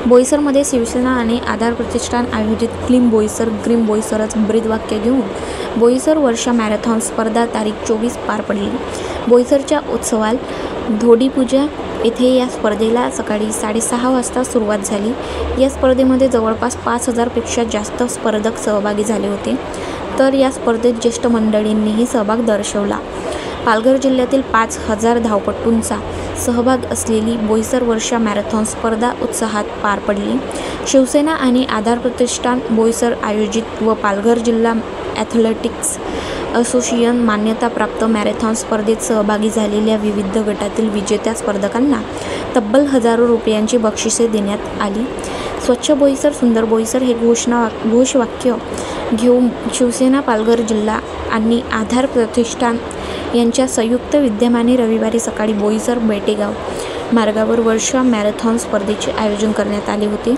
बोईसरमध्ये शिवसेना आणि आधार प्रतिष्ठान आयोजित clean Boisar green बोईसरच ब्रीदवाक्य घेऊन बोईसर वर्षा मॅरेथॉन स्पर्धा तारीख 24 पार पडली। बोईसरच्या उत्सवाल धोडीपूजा येथे या स्पर्धेला सकाळी 6:30 वाजता सुरुवात झाली। या स्पर्धेमध्ये जवळपास 5000 पेक्षा जास्त स्पर्धक सहभागी झाले होते, तर या स्पर्धेत ज्येष्ठ मंडळींनीही सहभाग दर्शवला। पालघर जिल्ह्यातील 5000 धावपटूंचा सहभाग असलेली बोईसर वर्षा मॅरेथॉन स्पर्धा उत्साहात पार पडली। शिवसेना आणि आधार प्रतिष्ठान बोईसर आयोजित व पालघर जिल्हा ॲथलेटिक्स असोसिएशन मान्यताप्राप्त मॅरेथॉन स्पर्धेत सहभागी झालेल्या विविध गटातील विजेत्या स्पर्धकांना तब्बल हजारो रुपयांची बक्षिसे देण्यात आली। स्वच्छ बोईसर सुंदर बोईसर हे घोषवाक्य घेऊन शिवसेना पालघर जिल्हा आणि आधार प्रतिष्ठान यांच्या संयुक्त विद्यमाने रविवारी सकाळी बोईसर बेटेगाव मार्गावर वर्षा मॅरेथॉन स्पर्धेचे आयोजन करण्यात आले होते।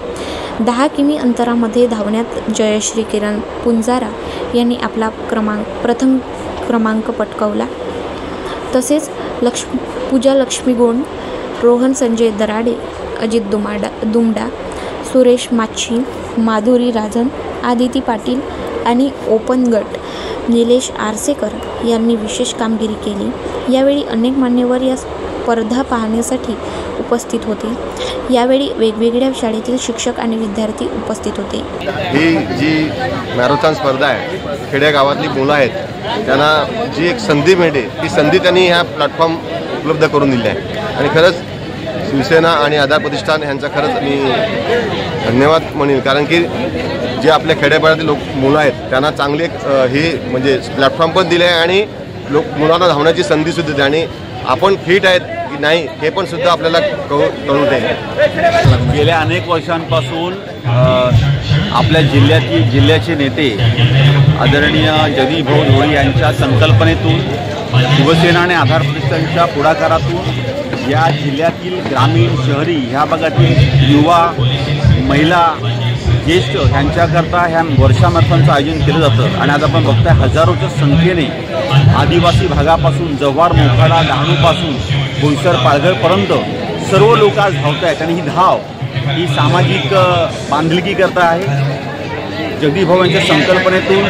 10 किमी अंतरामध्ये धावण्यात जयश्री किरण पुंजारा यांनी आपला प्रथम क्रमांक पटकावला। तसेच पूजा लक्ष्मी गोंड, रोहन संजय दराडे, अजित दुमडा, सुरेश माच्छी, माधुरी राजन, आदिती पाटील आणि ओपन गट निलेश आरसेकर यांनी विशेष कामगिरी केली। यावेळी अनेक मान्यवर या स्पर्धा पाहण्यासाठी उपस्थित होते। यावेळी वेगवेगळ्या शाळेतील शिक्षक आणि विद्यार्थी उपस्थित होते। ही जी मॅरेथॉन स्पर्धा आहे, खेडेगावातली मुलं आहेत त्यांना जी एक संधी मिळते, ती संधी त्यांनी ह्या प्लॅटफॉर्म उपलब्ध करून दिली आहे आणि खरंच शिवसेना आणि आधार प्रतिष्ठान यांचा खरंच मी धन्यवाद म्हणेन, कारण की जे आपल्या खेड्यापाड्यातील मुलं आहेत त्यांना चांगले हे म्हणजे प्लॅटफॉर्म पण दिले आहे आणि मुलांना धावण्याची संधीसुद्धा दिली आणि आपण फिट आहेत की नाही हे पण सुद्धा आपल्याला कळून देईल। गेल्या अनेक वर्षांपासून आपल्या जिल्ह्याचे नेते आदरणीय जगदीश भाऊ धोडी यांच्या संकल्पनेतून शिवसेना आणि आधार प्रतिष्ठानच्या पुढाकारातून या जिल्ह्यातील ग्रामीण शहरी ह्या भागातील युवा महिला ज्येष्ठ यांच्याकरता ह्या वर्षा मॅरेथॉनचं आयोजन केलं जातं आणि आज आपण बघताय हजारोच्या संख्येने आदिवासी भागापासून जव्हार मोखाडा डहाणूपासून बोईसर पालघरपर्यंत सर्व लोक आज धावत आहेत आणि ही धाव ही सामाजिक बांधिलकी करता आहे। जगदीश भाऊ यांच्या संकल्पनेतून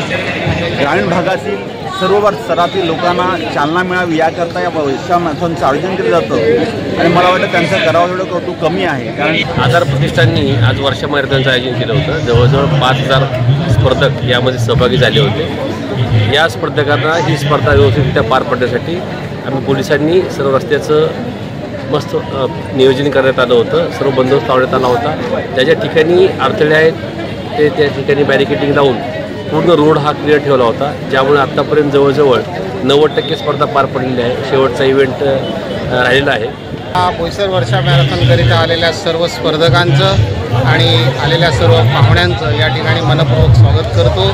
ग्रामीण भागातील सर्व स्तरातील लोकांना चालना मिळावी याकरता या वर्षा मॅरेथॉनचं आयोजन केलं जातं आणि मला वाटतं त्यांचं करावं एवढं कौतुक कमी आहे, कारण आधार प्रतिष्ठाननी आज वर्षा मॅरेथॉनचं आयोजन केलं होतं। जवळजवळ 5000 स्पर्धक यामध्ये सहभागी झाले होते। या स्पर्धकांना ही स्पर्धा व्यवस्थितरित्या पार पडण्यासाठी आम्ही पोलिसांनी सर्व रस्त्याचं मस्त नियोजन करण्यात आलं होतं। सर्व बंदोबस्त लावण्यात आला होता। ज्या ज्या ठिकाणी अडथळे आहेत ते त्या ठिकाणी बॅरिकेडिंग लावून पूर्ण रोड हा क्लिअर ठेवला होता, ज्यामुळे आत्तापर्यंत जवळजवळ 90% स्पर्धा पार पडलेली आहे। शेवटचा इव्हेंट राहिलेला आहे। बोईसर वर्षा मॅरेथॉनकरिता आलेल्या सर्व स्पर्धकांचं आणि आलेल्या सर्व पाहुण्यांचं या ठिकाणी मनपूर्वक स्वागत करतो।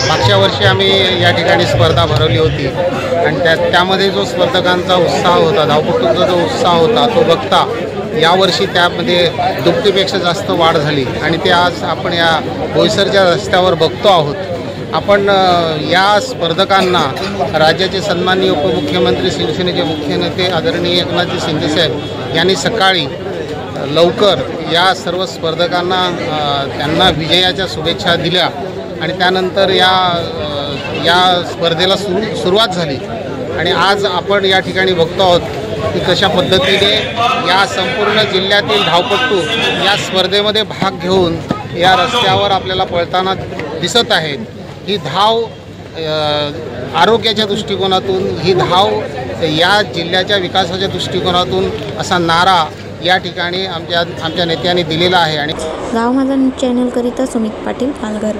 मागच्या वर्षी आम्ही या ठिकाणी स्पर्धा भरवली होती आणि त्यामध्ये जो स्पर्धकांचा उत्साह होता, धावपटूंचा जो उत्साह होता तो बघता यावर्षी त्यामध्ये दुपटीपेक्षा जास्त वाढ झाली आणि ते आज आपण या बोईसरच्या रस्त्यावर बघतो आहोत। आपण या स्पर्धकांना राज्याचे सन्माननीय उपमुख्यमंत्री शिवसेनेचे मुख्य नेते आदरणीय एकनाथजी शिंदेसाहेब यांनी सकाळी लवकर या सर्व स्पर्धकांना त्यांना विजयाच्या शुभेच्छा दिल्या आणि त्यानंतर या स्पर्धेला सुरुवात झाली आणि आज आपण या ठिकाणी बघतो आहोत की कशा पद्धतीने या संपूर्ण जिल्ह्यातील धावपटू या स्पर्धेमध्ये भाग घेऊन या रस्त्यावर आपल्याला पळताना दिसत आहेत। ही धाव आरोग्याच्या दृष्टिकोनातून, ही धाव या जिल्ह्याच्या विकासाच्या दृष्टिकोनातून असा नारा या ठिकाणी आमच्या नेत्यांनी दिलेला आहे। आणि गाव माझा चॅनल करिता सुमित पाटील, पालघर।